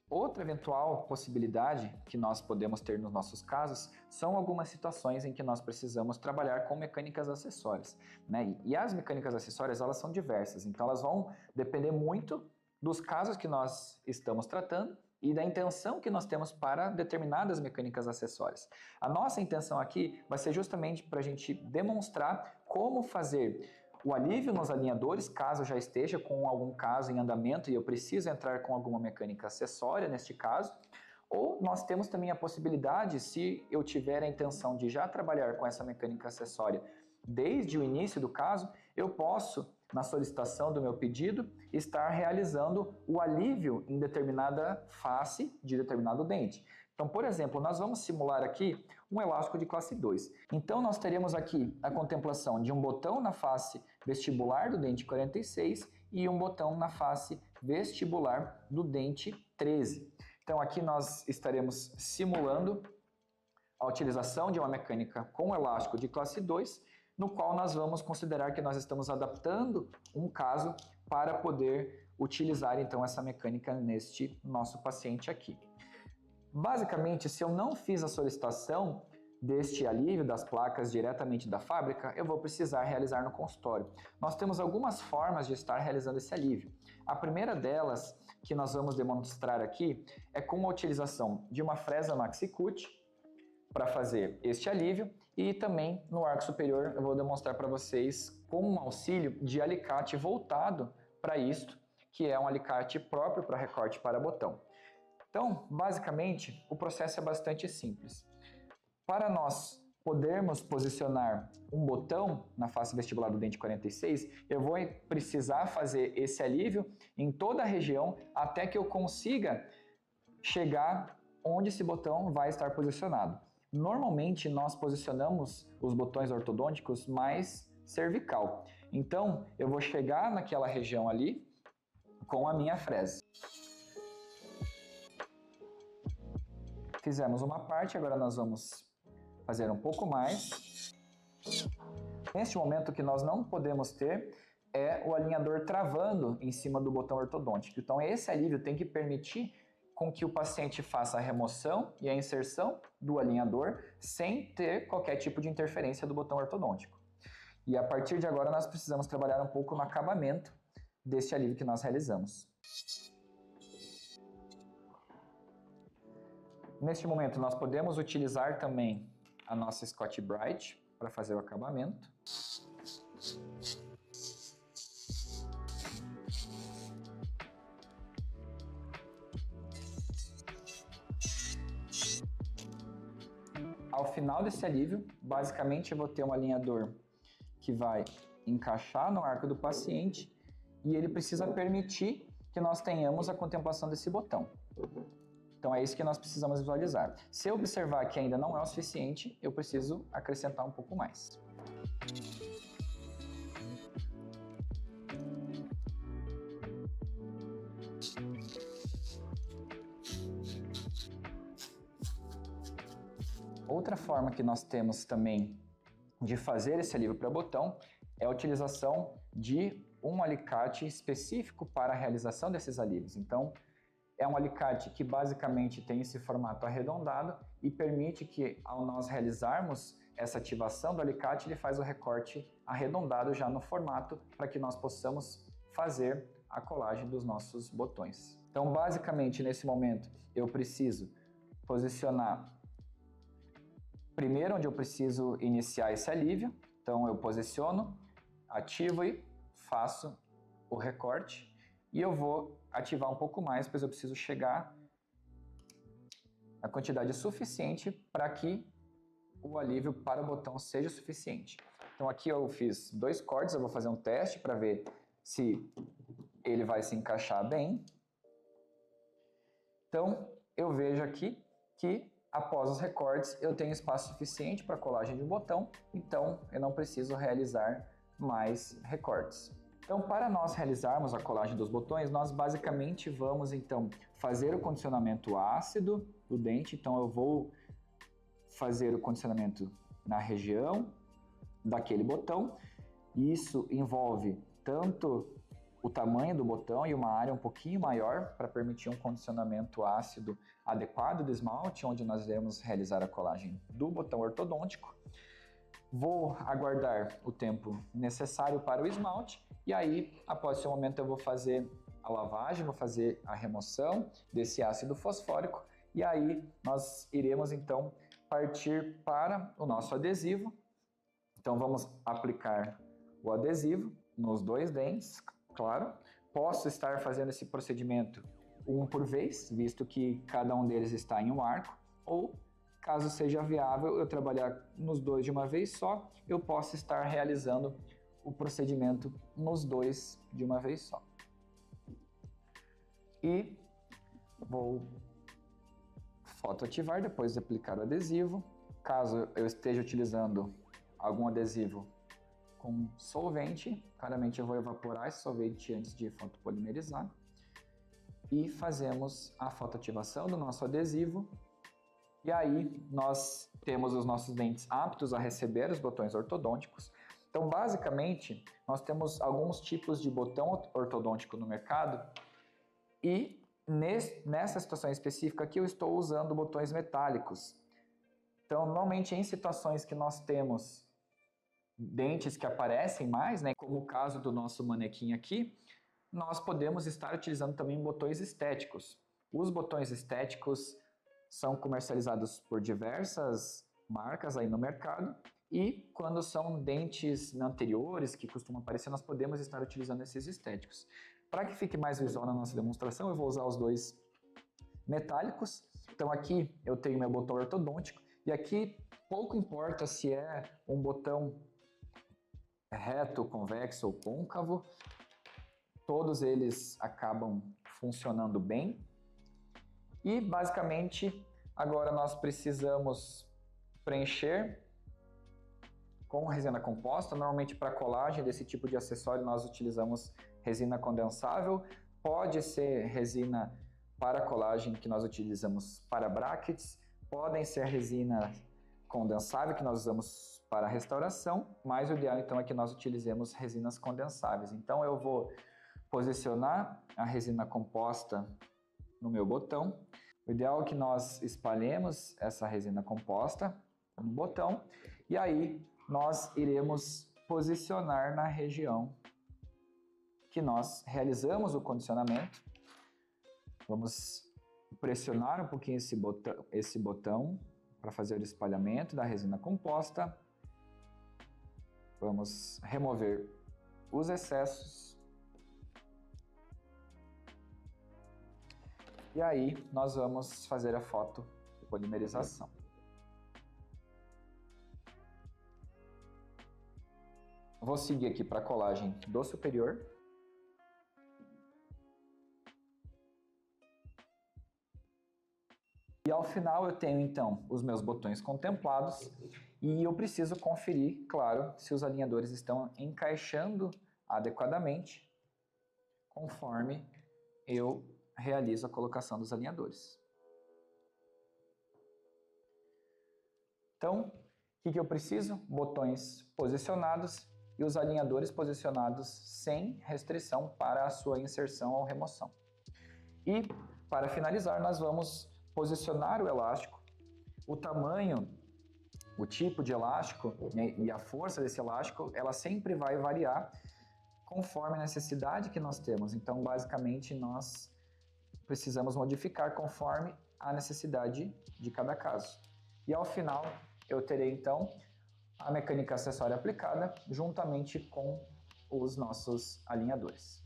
Outra eventual possibilidade que nós podemos ter nos nossos casos são algumas situações em que nós precisamos trabalhar com mecânicas acessórias, né? E as mecânicas acessórias, elas são diversas, então elas vão depender muito dos casos que nós estamos tratando e da intenção que nós temos para determinadas mecânicas acessórias. A nossa intenção aqui vai ser justamente para a gente demonstrar como fazer o alívio nos alinhadores, caso eu já esteja com algum caso em andamento e eu preciso entrar com alguma mecânica acessória neste caso, ou nós temos também a possibilidade, se eu tiver a intenção de já trabalhar com essa mecânica acessória desde o início do caso, eu posso, na solicitação do meu pedido, estar realizando o alívio em determinada face de determinado dente. Então, por exemplo, nós vamos simular aqui um elástico de classe 2. Então, nós teremos aqui a contemplação de um botão na face vestibular do dente 46 e um botão na face vestibular do dente 13. Então, aqui nós estaremos simulando a utilização de uma mecânica com elástico de classe 2, no qual nós vamos considerar que nós estamos adaptando um caso para poder utilizar, então, essa mecânica neste nosso paciente aqui. Basicamente, se eu não fiz a solicitação deste alívio das placas diretamente da fábrica, eu vou precisar realizar no consultório. Nós temos algumas formas de estar realizando esse alívio. A primeira delas, que nós vamos demonstrar aqui, é com a utilização de uma fresa MaxiCut para fazer este alívio, e também no arco superior eu vou demonstrar para vocês com um auxílio de alicate voltado para isto, que é um alicate próprio para recorte para botão. Então, basicamente, o processo é bastante simples. Para nós podermos posicionar um botão na face vestibular do dente 46, eu vou precisar fazer esse alívio em toda a região até que eu consiga chegar onde esse botão vai estar posicionado. Normalmente, nós posicionamos os botões ortodônticos mais cervical. Então, eu vou chegar naquela região ali com a minha fresa. Fizemos uma parte, agora nós vamos fazer um pouco mais. Neste momento, o que nós não podemos ter é o alinhador travando em cima do botão ortodôntico. Então, esse alívio tem que permitir com que o paciente faça a remoção e a inserção do alinhador sem ter qualquer tipo de interferência do botão ortodôntico. E a partir de agora, nós precisamos trabalhar um pouco no acabamento deste alívio que nós realizamos. Neste momento, nós podemos utilizar também a nossa Scotch-Brite para fazer o acabamento. Ao final desse alívio, basicamente eu vou ter um alinhador que vai encaixar no arco do paciente e ele precisa permitir que nós tenhamos a contemplação desse botão. Então é isso que nós precisamos visualizar. Se eu observar que ainda não é o suficiente, eu preciso acrescentar um pouco mais. Outra forma que nós temos também de fazer esse alívio para botão é a utilização de um alicate específico para a realização desses alívios. Então, é um alicate que basicamente tem esse formato arredondado e permite que, ao nós realizarmos essa ativação do alicate, ele faz o recorte arredondado já no formato para que nós possamos fazer a colagem dos nossos botões. Então, basicamente, nesse momento, eu preciso posicionar primeiro onde eu preciso iniciar esse alívio. Então, eu posiciono, ativo e faço o recorte. E eu vou ativar um pouco mais, pois eu preciso chegar a quantidade suficiente para que o alívio para o botão seja suficiente. Então aqui eu fiz 2 cortes, eu vou fazer um teste para ver se ele vai se encaixar bem. Então eu vejo aqui que após os recortes eu tenho espaço suficiente para a colagem de um botão, então eu não preciso realizar mais recortes. Então, para nós realizarmos a colagem dos botões, nós basicamente vamos então fazer o condicionamento ácido do dente. Então, eu vou fazer o condicionamento na região daquele botão. Isso envolve tanto o tamanho do botão e uma área um pouquinho maior para permitir um condicionamento ácido adequado do esmalte, onde nós iremos realizar a colagem do botão ortodôntico. Vou aguardar o tempo necessário para o esmalte e aí, após esse momento, eu vou fazer a lavagem, vou fazer a remoção desse ácido fosfórico e aí nós iremos então partir para o nosso adesivo. Então vamos aplicar o adesivo nos dois dentes, claro. Posso estar fazendo esse procedimento um por vez, visto que cada um deles está em um arco, ou caso seja viável eu trabalhar nos dois de uma vez só, eu posso estar realizando o procedimento nos dois de uma vez só. E vou fotoativar depois de aplicar o adesivo. Caso eu esteja utilizando algum adesivo com solvente, claramente eu vou evaporar esse solvente antes de fotopolimerizar. E fazemos a fotoativação do nosso adesivo. E aí nós temos os nossos dentes aptos a receber os botões ortodônticos. Então, basicamente, nós temos alguns tipos de botão ortodôntico no mercado e nessa situação específica aqui eu estou usando botões metálicos. Então, normalmente em situações que nós temos dentes que aparecem mais, né, como o caso do nosso manequim aqui, nós podemos estar utilizando também botões estéticos. Os botões estéticos são comercializados por diversas marcas aí no mercado e quando são dentes anteriores que costumam aparecer, nós podemos estar utilizando esses estéticos. Para que fique mais visual na nossa demonstração, eu vou usar os dois metálicos. Então aqui eu tenho meu botão ortodôntico e aqui pouco importa se é um botão reto, convexo ou côncavo, todos eles acabam funcionando bem. E basicamente agora nós precisamos preencher com resina composta. Normalmente para colagem desse tipo de acessório nós utilizamos resina condensável. Pode ser resina para colagem que nós utilizamos para brackets, podem ser resina condensável que nós usamos para restauração, mas o ideal então é que nós utilizemos resinas condensáveis. Então eu vou posicionar a resina composta no meu botão. O ideal é que nós espalhemos essa resina composta no botão e aí nós iremos posicionar na região que nós realizamos o condicionamento. Vamos pressionar um pouquinho esse botão para fazer o espalhamento da resina composta. Vamos remover os excessos. E aí nós vamos fazer a fotopolimerização. Vou seguir aqui para a colagem do superior. E ao final eu tenho então os meus botões contemplados e eu preciso conferir, claro, se os alinhadores estão encaixando adequadamente conforme eu realizo a colocação dos alinhadores. Então, o que eu preciso? Botões posicionados e os alinhadores posicionados sem restrição para a sua inserção ou remoção. E, para finalizar, nós vamos posicionar o elástico, o tamanho, o tipo de elástico, né, e a força desse elástico, ela sempre vai variar conforme a necessidade que nós temos. Então, basicamente, nós precisamos modificar conforme a necessidade de cada caso. E ao final, eu terei então a mecânica acessória aplicada juntamente com os nossos alinhadores.